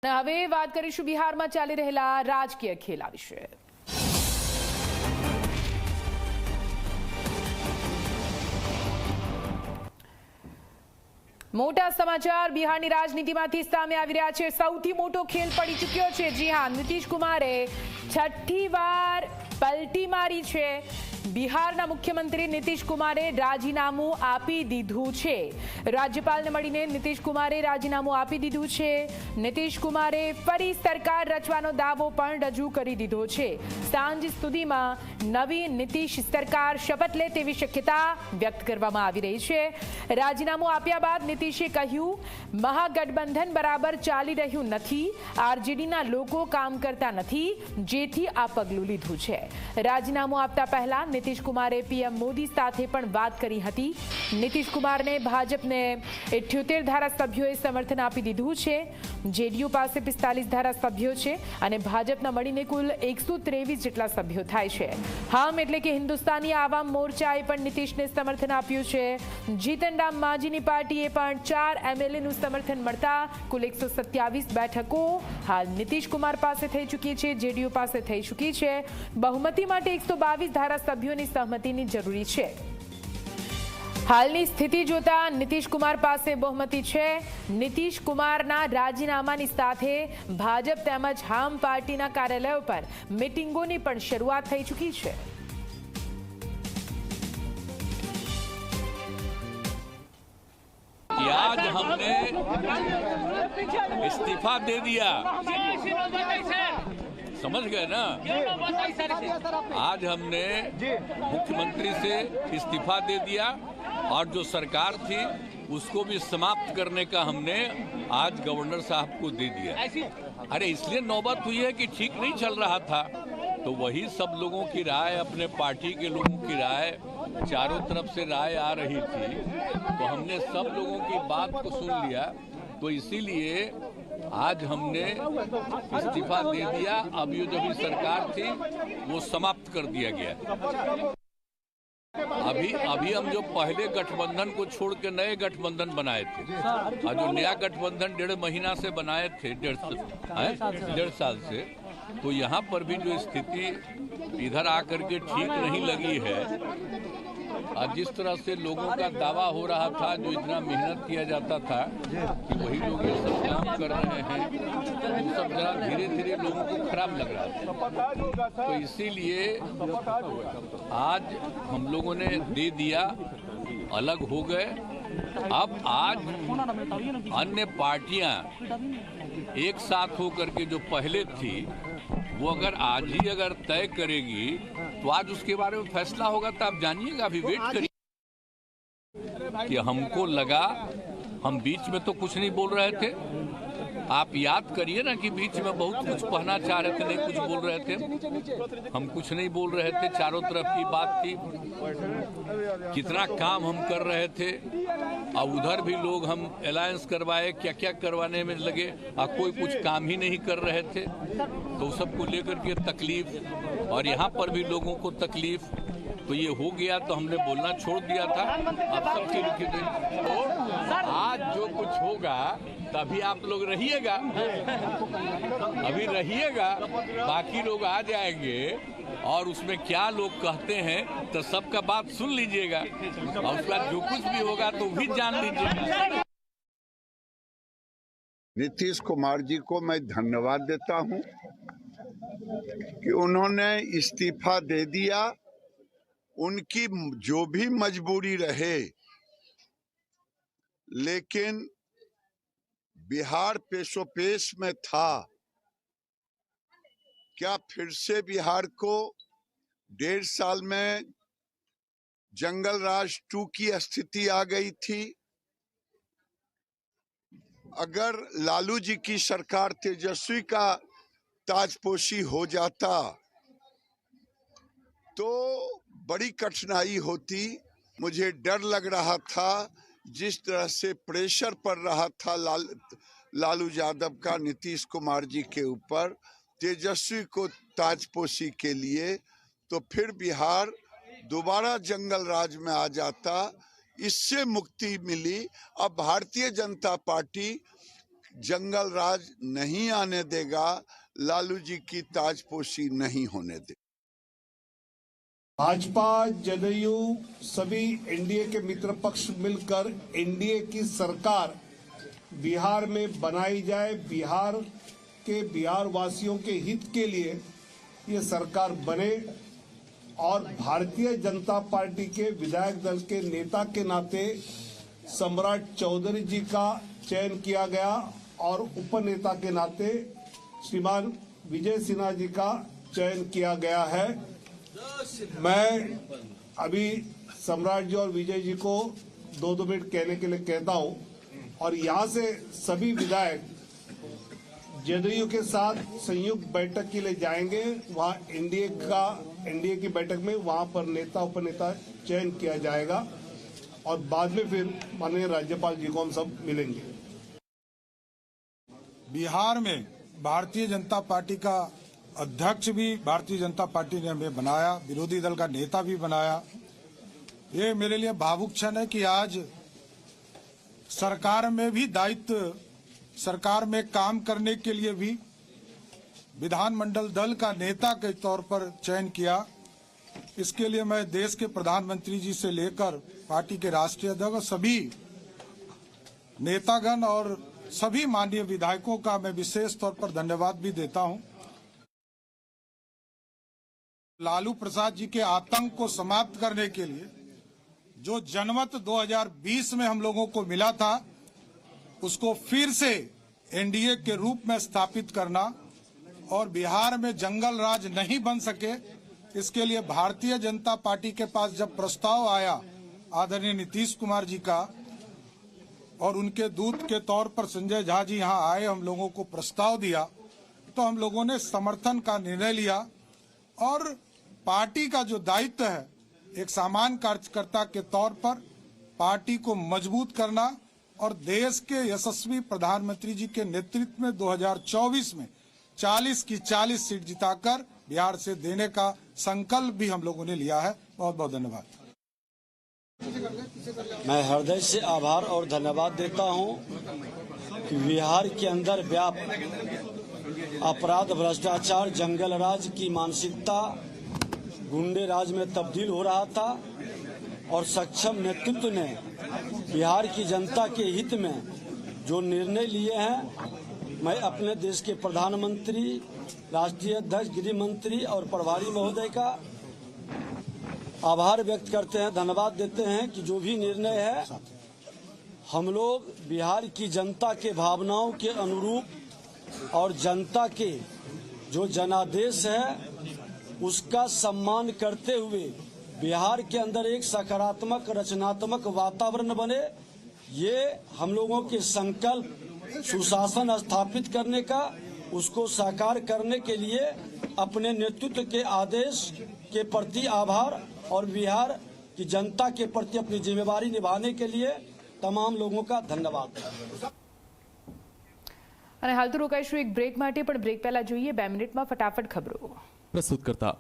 હવે વાત કરીશું બિહારમાં ચાલી રહેલા રાજકીય ખેલા વિશે। મોટા સમાચાર બિહારની રાજનીતિમાંથી સામે આવી રહ્યા છે। સૌથી મોટો ખેલ પડી ચૂક્યો છે। જી હા, નીતિશ કુમારે છઠ્ઠી વાર પલટી મારી છે। બિહારના મુખ્યમંત્રી નીતિશ કુમારે રાજીનામું આપી દીધું છે। રાજ્યપાલને મળીને નીતિશ કુમારે રાજીનામું આપી દીધું છે। નીતિશ કુમારે ફરી સરકાર રચવાનો દાવો પણ રજૂ કરી દીધો છે। સાંજ સુધીમાં નવી નીતિશ સરકાર શપથ લે તેવી શક્યતા વ્યક્ત કરવામાં આવી રહી છે। રાજીનામું આપ્યા બાદ નીતિશે કહ્યું, મહાગઠબંધન બરાબર ચાલી રહ્યું નથી। આરજેડીના લોકો કામ કરતા નથી, જેથી આ પગલું લીધું છે। રાજીનામું આપતા પહેલા નીતિશ કુમારે પીએમ મોદી સાથે પણ વાત કરી હતી। નીતિશ કુમારને ભાજપને 78 ધારાસભ્યોએ સમર્થન આપી દીધું છે। જેડીયુ પાસે 45 ધારાસભ્યો છે અને ભાજપના મળીને કુલ 123 જેટલા સભ્યો થાય છે। હામ એટલે કે હિન્દુસ્તાની આવામ મોરચાએ પણ નીતિશને સમર્થન આપ્યું છે। જીતન રામ માંઝીની પાર્ટીએ પણ 4 એમએલએનું સમર્થન મળતા કુલ 127 બેઠકો હાલ નીતિશ કુમાર પાસે થઈ ચૂકી છે। જેડીયુ પાસે થઈ ચૂકી છે। બહુમતી માટે 122 ધારાસભ્યોની સહમતિની જરૂરી છે। હાલની સ્થિતિ જોતા નીતિશ કુમાર પાસે બહુમતી છે। નીતિશ કુમારના રાજીનામાની સાથે ભાજપ તેમજ હામ પાર્ટીના કાર્યાલયો પર મીટિંગોની પણ શરૂઆત થઈ ચૂકી છે। आज हमने इस्तीफा दे दिया, समझ गए ना। आज हमने मुख्यमंत्री से इस्तीफा दे दिया और जो सरकार थी उसको भी समाप्त करने का हमने आज गवर्नर साहब को दे दिया। अरे इसलिए नौबत हुई है कि ठीक नहीं चल रहा था, तो वही सब लोगों की राय, अपने पार्टी के लोगों की राय, चारों तरफ से राय आ रही थी, तो हमने सब लोगों की बात को सुन लिया। तो इसीलिए आज हमने इस्तीफा दे दिया। अब ये जो भी सरकार थी वो समाप्त कर दिया गया। अभी हम जो पहले गठबंधन को छोड़ के नए गठबंधन बनाए थे, और जो नया गठबंधन 1.5 महीना से बनाए थे, 1.5 साल से, तो यहाँ पर भी जो स्थिति इधर आकर के ठीक नहीं लगी है। और जिस तरह से लोगों का दावा हो रहा था, जो इतना मेहनत किया जाता था कि वही लोग ये सब काम कर रहे हैं, वो सब जरा धीरे धीरे लोगों को खराब लग रहा था। तो इसीलिए आज हम लोगों ने दे दिया, अलग हो गए। अब आज अन्य पार्टियां एक साथ होकर के जो पहले थी वो अगर आज ही अगर तय करेगी तो आज उसके बारे में फैसला होगा। तो आप जानिएगा, अभी वेट करिए। कि हमको लगा हम बीच में तो कुछ नहीं बोल रहे थे। आप याद करिए ना कि बीच में बहुत कुछ कहना चाह रहे थे, नहीं कुछ बोल रहे थे। हम कुछ नहीं बोल रहे थे, चारों तरफ की बात थी, कितना काम हम कर रहे थे। और उधर भी लोग हम अलायंस करवाए, क्या क्या करवाने में लगे, और कोई कुछ काम ही नहीं कर रहे थे। तो सबको लेकर के तकलीफ, और यहाँ पर भी लोगों को तकलीफ, तो ये हो गया। तो हमने बोलना छोड़ दिया था। अब सबके लिखे तो आज जो कुछ होगा तभी आप लोग रहिएगा, अभी रहिएगा, बाकी लोग आ जाएंगे और उसमें क्या लोग कहते हैं तो सबका बात सुन लीजिएगा, और उसके बाद जो कुछ भी होगा तो भी जान लीजिएगा। नीतीश कुमार जी को मैं धन्यवाद देता हूं कि उन्होंने इस्तीफा दे दिया। उनकी जो भी मजबूरी रहे, लेकिन बिहार पेशोपेश में था। क्या फिर से बिहार को 1.5 साल में जंगल राज 2 की स्थिति आ गई थी? अगर लालू जी की सरकार तेजस्वी का ताजपोशी हो जाता तो बड़ी कठिनाई होती। मुझे डर लग रहा था, जिस तरह से प्रेशर पड़ रहा था लालू यादव का नीतीश कुमार जी के ऊपर तेजस्वी को ताजपोशी के लिए, तो फिर बिहार दोबारा जंगल राज में आ जाता। इससे मुक्ति मिली। अब भारतीय जनता पार्टी जंगल राज नहीं आने देगा, लालू जी की ताजपोशी नहीं होने देगा। भाजपा, जदयू, सभी एनडीए के मित्र पक्ष मिलकर एनडीए की सरकार बिहार में बनाई जाए। बिहार वासियों के हित के लिए ये सरकार बने और भारतीय जनता पार्टी के विधायक दल के नेता के नाते सम्राट चौधरी जी का चयन किया गया और उपनेता के नाते श्रीमान विजय सिन्हा जी का चयन किया गया है। मैं अभी सम्राट जी और विजय जी को 2-2 मिनट कहने के लिए कहता हूं और यहां से सभी विधायक जदयू के साथ संयुक्त बैठक के लिए जाएंगे। वहां एनडीए की बैठक में वहां पर नेता उपनेता चयन किया जाएगा और बाद में फिर माननीय राज्यपाल जी को हम सब मिलेंगे। बिहार में भारतीय जनता पार्टी का अध्यक्ष भी भारतीय जनता पार्टी ने हमें बनाया, विरोधी दल का नेता भी बनाया। ये मेरे लिए भावुक क्षण है कि आज सरकार में भी दायित्व, सरकार में काम करने के लिए भी विधानमंडल दल का नेता के तौर पर चयन किया। इसके लिए मैं देश के प्रधानमंत्री जी से लेकर पार्टी के राष्ट्रीय अध्यक्ष, सभी नेतागण और सभी माननीय विधायकों का मैं विशेष तौर पर धन्यवाद भी देता हूं। लालू प्रसाद जी के आतंक को समाप्त करने के लिए जो जनमत 2020 में हम लोगों को मिला था, उसको फिर से एनडीए के रूप में स्थापित करना और बिहार में जंगल राज नहीं बन सके, इसके लिए भारतीय जनता पार्टी के पास जब प्रस्ताव आया आदरणीय नीतीश कुमार जी का और उनके दूत के तौर पर संजय झा जी यहाँ आए, हम लोगों को प्रस्ताव दिया, तो हम लोगों ने समर्थन का निर्णय लिया और पार्टी का जो दायित्व है एक सामान्य कार्यकर्ता के तौर पर पार्टी को मजबूत करना और देश के यशस्वी प्रधानमंत्री जी के नेतृत्व में 2024 में 40 की 40 सीट जिताकर बिहार से देने का संकल्प भी हम लोगों ने लिया है। बहुत बहुत धन्यवाद। मैं हृदय से आभार और धन्यवाद देता हूं कि बिहार के अंदर व्याप्त अपराध, भ्रष्टाचार, जंगल राज की मानसिकता गुंडे राज में तब्दील हो रहा था और सक्षम नेतृत्व ने बिहार की जनता के हित में जो निर्णय लिए हैं, मैं अपने देश के प्रधानमंत्री, राष्ट्रीय अध्यक्ष, गृह मंत्री और प्रभारी महोदय का आभार व्यक्त करते हैं, धन्यवाद देते हैं कि जो भी निर्णय है हम लोग बिहार की जनता के भावनाओं के अनुरूप और जनता के जो जनादेश है उसका सम्मान करते हुए बिहार के अंदर एक सकारात्मक रचनात्मक वातावरण बने, ये हम लोगों के संकल्प सुशासन स्थापित करने का, उसको साकार करने के लिए अपने नेतृत्व के आदेश के प्रति आभार और बिहार की जनता के प्रति अपनी जिम्मेवारी निभाने के लिए तमाम लोगों का धन्यवाद। અને હાલ તો રોકાઈશું એક બ્રેક માટે, પણ બ્રેક પહેલા જોઈએ 2 મિનિટમાં ફટાફટ ખબરો. પ્રસ્તુત કરતા